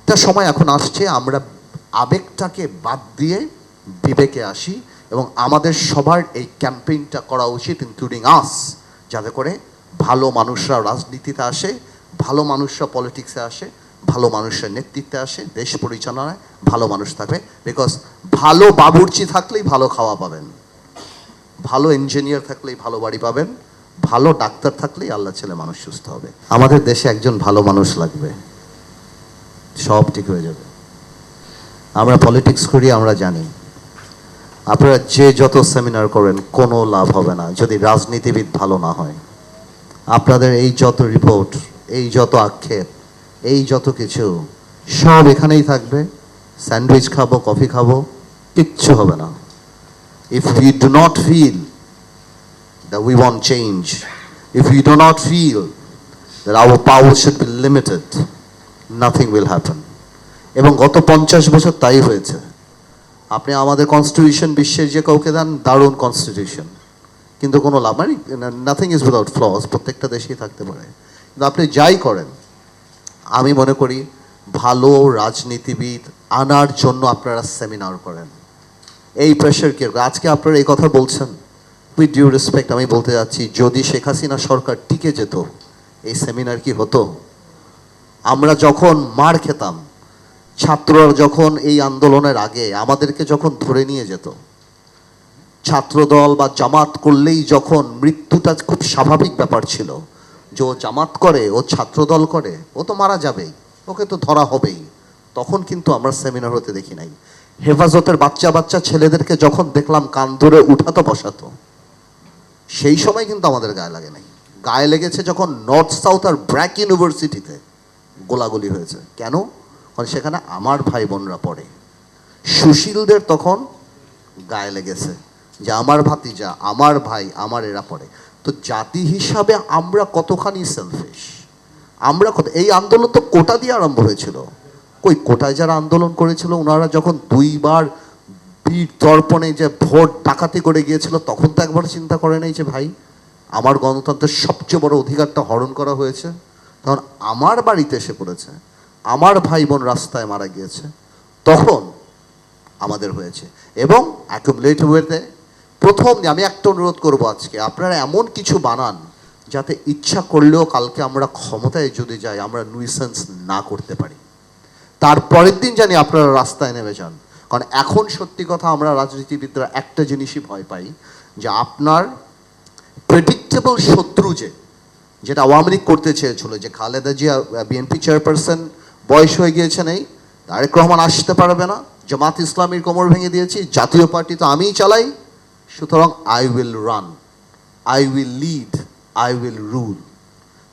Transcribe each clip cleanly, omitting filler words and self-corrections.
একটা সময় এখন আসছে আমরা আবেগটাকে বাদ দিয়ে বিবেকে আসি, এবং আমাদের সবার এই ক্যাম্পেইনটা করা উচিত, ইনক্লুডিং আস, যাতে করে ভালো মানুষরা রাজনীতিতে আসে, ভালো মানুষরা পলিটিক্সে আসে, ভালো মানুষের নেতৃত্বে আসে, দেশ পরিচালনায় ভালো মানুষ থাকবে। বিকজ ভালো বাবুর্চি থাকলেই ভালো খাওয়া পাবেন, ভালো ইঞ্জিনিয়ার থাকলেই ভালো বাড়ি পাবেন, ভালো ডাক্তার থাকলেই আল্লাহ ছেলে মানুষ সুস্থ হবে। আমাদের দেশে একজন ভালো মানুষ লাগবে, সব ঠিক হয়ে যাবে। আমরা পলিটিক্স করি, আমরা জানি আপনারা যে যত সেমিনার করেন কোনো লাভ হবে না যদি রাজনীতিবিদ ভালো না হয়। আপনাদের এই যত রিপোর্ট, এই যত আক্ষেপ, এই যত কিছু সব এখানেই থাকবে। স্যান্ডউইচ খাবো, কফি খাবো, কিচ্ছু হবে না। If we do not feel that we want change, if we do not feel that our power should be limited, nothing will happen. এবং গত 50 বছর তাই হয়েছে। আপনি আমাদের কনস্টিটিউশন বিশ্বের যে কাউকে দেন, দারুণ কনস্টিটিউশন, কিন্তু কোনো লাভ মানে নাথিং ইজ উইদাউট ফ্লস, প্রত্যেকটা দেশেই থাকতে পারে। কিন্তু আপনি যাই করেন, আমি মনে করি ভালো রাজনীতিবিদ আনার জন্য আপনারা সেমিনার করেন। এই প্রেশার কি আজকে আপনারা এই কথা বলছেন, উইথ ডিউ রেসপেক্ট আমি বলতে যাচ্ছি, যদি শেখ হাসিনা সরকার টিকে যেত এই সেমিনার কি হতো? আমরা যখন মার খেতাম, ছাত্ররা যখন এই আন্দোলনের আগে আমাদেরকে যখন ধরে নিয়ে যেত, ছাত্রদল বা জামাত করলেই যখন মৃত্যুটা খুব স্বাভাবিক ব্যাপার ছিল, যে ও জামাত করে, ও ছাত্রদল করে, ও তো মারা যাবেই, ওকে তো ধরা হবেই, তখন কিন্তু আমরা সেমিনার হতে দেখি নাই। হেফাজতের বাচ্চা বাচ্চা ছেলেদেরকে যখন দেখলাম কান ধরে উঠাতো বসাতো, সেই সময় কিন্তু আমাদের গায়ে লাগে নাই। গায়ে লেগেছে যখন নর্থ সাউথ আর ব্র্যাক ইউনিভার্সিটিতে গোলাগুলি হয়েছে। কেন? কারণ সেখানে আমার ভাই বোনরা পড়ে। সুশীলদের তখন গায়ে লেগেছে যে আমার ভাতিজা, আমার ভাই, আমার এরা পড়ে। তো জাতি হিসাবে আমরা কতখানি সেলফিশ, আমরা কত। এই আন্দোলন তো কোটা দিয়ে আরম্ভ হয়েছিল। কই কোটায় যারা আন্দোলন করেছিল, ওনারা যখন 2বার বীর তর্পণে যে ভোট ডাকাতি করে গিয়েছিল, তখন তো একবার চিন্তা করে নাই যে ভাই আমার গণতন্ত্রের সবচেয়ে বড় অধিকারটা হরণ করা হয়েছে, তখন আমার বাড়িতে এসে পড়েছে, আমার ভাই বোন রাস্তায় মারা গিয়েছে, তখন আমাদের হয়েছে। এবং অ্যাকুমুলেট ওয়েতে প্রথম আমি একটা অনুরোধ করব, আজকে আপনারা এমন কিছু বানান যাতে ইচ্ছা করলেও কালকে আমরা ক্ষমতায় যদি যাই আমরা নুইসেন্স না করতে পারি, তারপরের দিন জানি আপনারা রাস্তায় নেমে যান। কারণ এখন সত্যি কথা আমরা রাজনীতিবিদরা একটা জিনিসই ভয় পাই, যে আপনার প্রেডিক্টেবল শত্রু যেটা আওয়ামী লীগ করতে চেয়েছিল, যে খালেদা জিয়া বিএনপি চেয়ারপারসন বয়স হয়ে গিয়েছে, নেই, তারেক রহমান আসতে পারবে না, জামাত ইসলামীর কোমর ভেঙে দিয়েছি, জাতীয় পার্টি তো আমিই চালাই, সুতরাং I will run, I will lead, I will rule.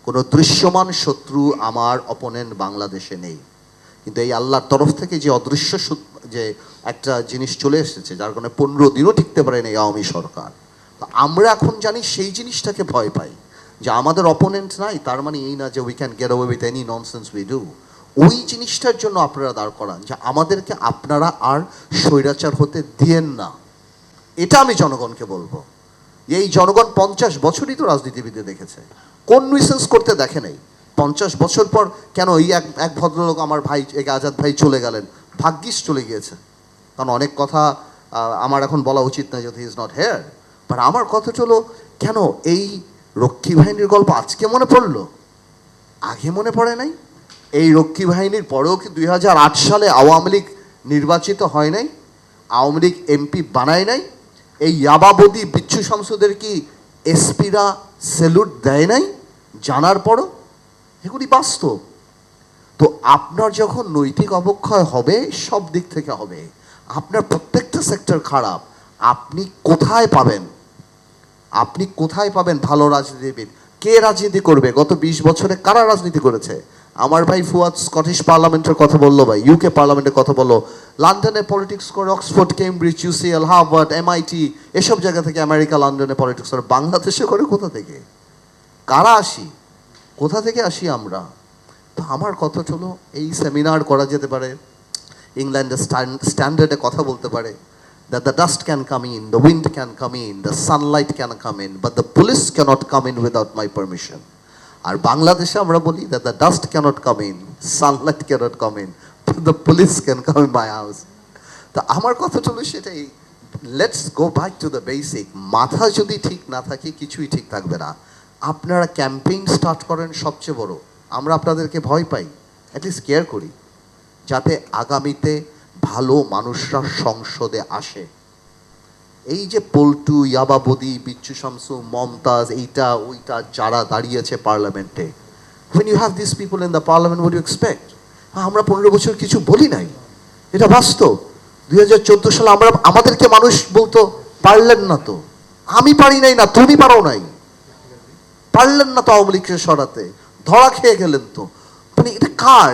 কোনো দৃশ্যমান শত্রু আমার অপোনেন্ট বাংলাদেশে নেই। কিন্তু এই আল্লাহর তরফ থেকে যে অদৃশ্য যে একটা জিনিস চলে এসেছে, যার কারণে 15 দিনও টিকতে পারে না এই আওয়ামী সরকার। তো আমরা এখন জানি সেই জিনিসটাকে ভয় পাই, যে আমাদের অপোনেন্ট নাই, তার মানে এই না যে we can get away with any nonsense we do. ওই জিনিসটার জন্য আপনারা দাঁড় করান যে আমাদেরকে আপনারা আর স্বৈরাচার হতে দিয়েন না। এটা আমি জনগণকে বলবো। এই জনগণ 50 বছরই তো রাজনীতিবিদে দেখেছে, কোন নুইসেন্স করতে দেখে নেই। 50 বছর পর কেন এই এক ভদ্রলোক আমার ভাই আজাদ ভাই চলে গেলেন, ভাগ্যিস চলে গিয়েছে, কারণ অনেক কথা আমার এখন বলা উচিত না যদি he is not here, but আমার কথাটা হলো, কেন এই রক্ষী বাহিনীর গল্প আজকে মনে পড়লো, আগে মনে পড়ে নাই? এই রক্ষী বাহিনীর পরেও কি 2008 সালে আওয়ামী লীগ নির্বাচিত হয় নাই? আওয়ামী লীগ এমপি বানায় নাই? এই ইয়াবাবদি বিচ্ছু শামসুদের কি এসপিরা স্যালুট দেয় নাই জানার পরও? এগুলি বাস্তব। তো আপনার যখন নৈতিক অবক্ষয় হবে, সব দিক থেকে হবে, আপনার প্রত্যেকটা সেক্টর খারাপ, আপনি কোথায় পাবেন, আপনি কোথায় পাবেন ভালো রাজনীতিবিদ? কে রাজনীতি করবে? গত 20 বছরে কারা রাজনীতি করেছে? আমার ভাই ফুয়াদ স্কটিশ পার্লামেন্টের কথা বললো, ভাই ইউকে পার্লামেন্টের কথা বললো, লন্ডনে পলিটিক্স করে, Oxford, Cambridge, UCL, Harvard, MIT, এসব জায়গা থেকে আমেরিকা, লন্ডনে পলিটিক্স করে। বাংলাদেশে করে কোথা থেকে? কারা আসি? কোথা থেকে আসি আমরা? তো আমার কথা হলো, এই সেমিনার করা যেতে পারে, ইংল্যান্ডের স্ট্যান্ডার্ডে কথা বলতে পারে, that the dust can come in, the wind can come in, the sunlight can come in, but the police cannot come in without my permission. আর বাংলাদেশে আমরা বলি that the dust cannot come in, sunlight cannot come in, the police can come in my house. তা আমার কথা হলো সেটাই, let's go back to the basic. মাথা যদি ঠিক না থাকে কিছুই ঠিক থাকবে না। আপনারা ক্যাম্পেইন স্টার্ট করেন সবচেয়ে বড়, আমরা আপনাদেরকে ভয় পাই, অ্যাটলিস্ট কেয়ার করি যাতে আগামীতে ভালো মানুষরা সংসদে আসে। এই যে পল্টু, ইয়াবাবদি, বিচ্ছু শামসু, মমতাজ, এইটা ওইটা যারা দাঁড়িয়েছে পার্লামেন্টে, when you have these people in the parliament, what do you expect? আমরা 15 বছর কিছু বলি নাই, এটা বাস্তব। 2014 সালে আমরা, আমাদেরকে মানুষ বলতো পারলেন না তো, আমি পারি নাই না, তুমি পারো নাই, পারলেন না তো আওয়ামী লীগকে সরাতে, ধরা খেয়ে গেলেন তো। মানে এটা কার?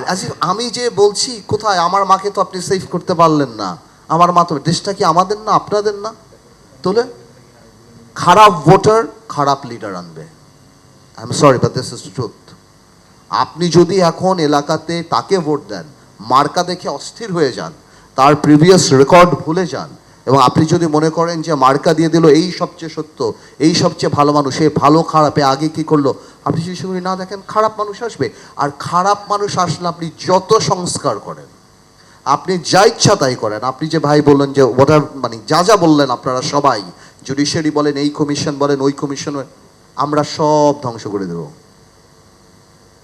আমি যে বলছি কোথায়, আমার মাকে তো আপনি সেভ করতে পারলেন না, আমার মা তো, দেশটা কি আমাদের না আপনাদের না? তোলে খারাপ ভোটার খারাপ লিডার আনবে। I am sorry but this is truth. আপনি যদি এখন এলাকাতে তাকে ভোট দেন, মার্কা দেখে অস্থির হয়ে যান, তার প্রিভিয়াস রেকর্ড ভুলে যান, এবং আপনি যদি মনে করেন যে মার্কা দিয়ে দিল এই সবচেয়ে সত্য, এই সবচেয়ে ভালো মানুষ, এই ভালো খারাপে আগে কি করলো, আপনি যদি সেগুলি না দেখেন, খারাপ মানুষ আসবে। আর খারাপ মানুষ আসলে আপনি যত সংস্কার করেন, আপনি যা ইচ্ছা তাই করেন, আপনি যে ভাই বললেন যে ওটার মানে যা যা বললেন আপনারা সবাই, জুডিশিয়ারি বলেন, এই কমিশন বলেন, ওই কমিশন, আমরা সব ধ্বংস করে দেব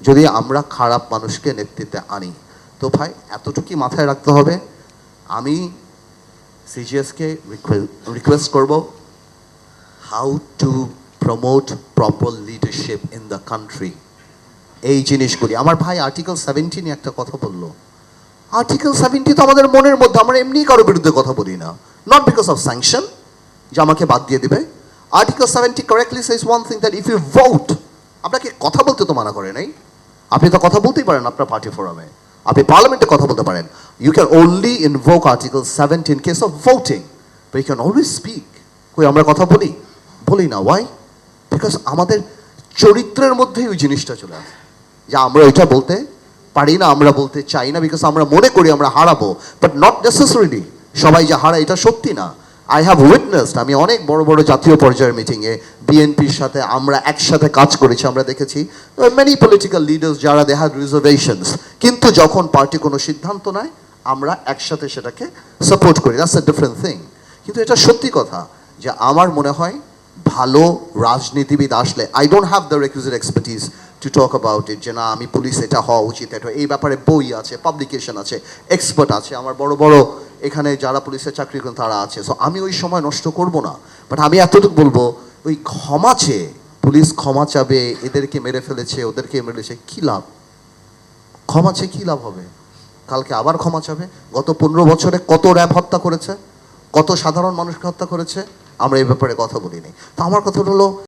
যদি আমরা খারাপ মানুষকে নেতৃত্বে আনি। তো ভাই এতটুকুই মাথায় রাখতে হবে। আমি সিজিএসকে রিকোয়েস্ট করব, how to promote proper leadership in the country, এই জিনিসগুলি। আমার ভাই আর্টিকেল 70 নিয়ে একটা কথা বললো। আর্টিকেল 70 তো আমাদের মনের মধ্যে, আমরা এমনি কারোর বিরুদ্ধে কথা বলি না, নট বিকজ অফ স্যাংশন যে আমাকে বাদ দিয়ে দিবে। Article 70 correctly says one thing, that if you vote, আপনাকে কথা বলতে তো মানা করে নাই, আপনি তো কথা বলতেই পারেন আপনার পার্টি ফোরামে, আপনি পার্লামেন্টে কথা বলতে পারেন। You can only invoke article 70 in case of voting, but you can always speak. কই আমরা কথা বলি? বলি না। ওয়াই? বিকজ আমাদের চরিত্রের মধ্যেই ওই জিনিসটা চলে আসে যে আমরা ওইটা বলতে পারি না, আমরা বলতে চাই না, বিকজ আমরা মনে করি আমরা হারাবো, বাট নট নেসেসারিলি সবাই যে হারায় এটা সত্যি না। আই হ্যাভ উইটনেসড, আমি অনেক বড় বড় জাতীয় পর্যায়ের মিটিংয়ে বিএনপির সাথে আমরা একসাথে কাজ করেছি, আমরা দেখেছি মেনি পলিটিক্যাল লিডার্স যারা দে হ্যাড রিজার্ভেশনস, কিন্তু যখন পার্টি কোনো সিদ্ধান্ত নেয় আমরা একসাথে সেটাকে সাপোর্ট করি, দ্যাটস এ ডিফারেন্ট থিং। কিন্তু এটা সত্যি কথা যে আমার মনে হয় ভালো রাজনীতিবিদ আসলে, I don't have the requisite expertise to talk about it, যে না আমি পুলিশ এটা হওয়া উচিত, এটা এই ব্যাপারে বই আছে, পাবলিকেশন আছে, এক্সপার্ট আছে, আমার বড় বড় এখানে যারা পুলিশের চাকরি করেন তারা আছে। সো আমি ওই সময় নষ্ট করব না, বাট আমি এতটুকু বলবো, ওই ক্ষমা চেয়ে পুলিশ ক্ষমা চাবে, এদেরকে মেরে ফেলেছে, ওদেরকে মেরেছে, কী লাভ? ক্ষমা চেয়ে কী লাভ হবে? কালকে আবার ক্ষমা চাবে। গত 15 বছরে কত র্যাব হত্যা করেছে, কত সাধারণ মানুষকে হত্যা করেছে, আমরা এই ব্যাপারে কথা বলিনি। তো আমার কথা হলো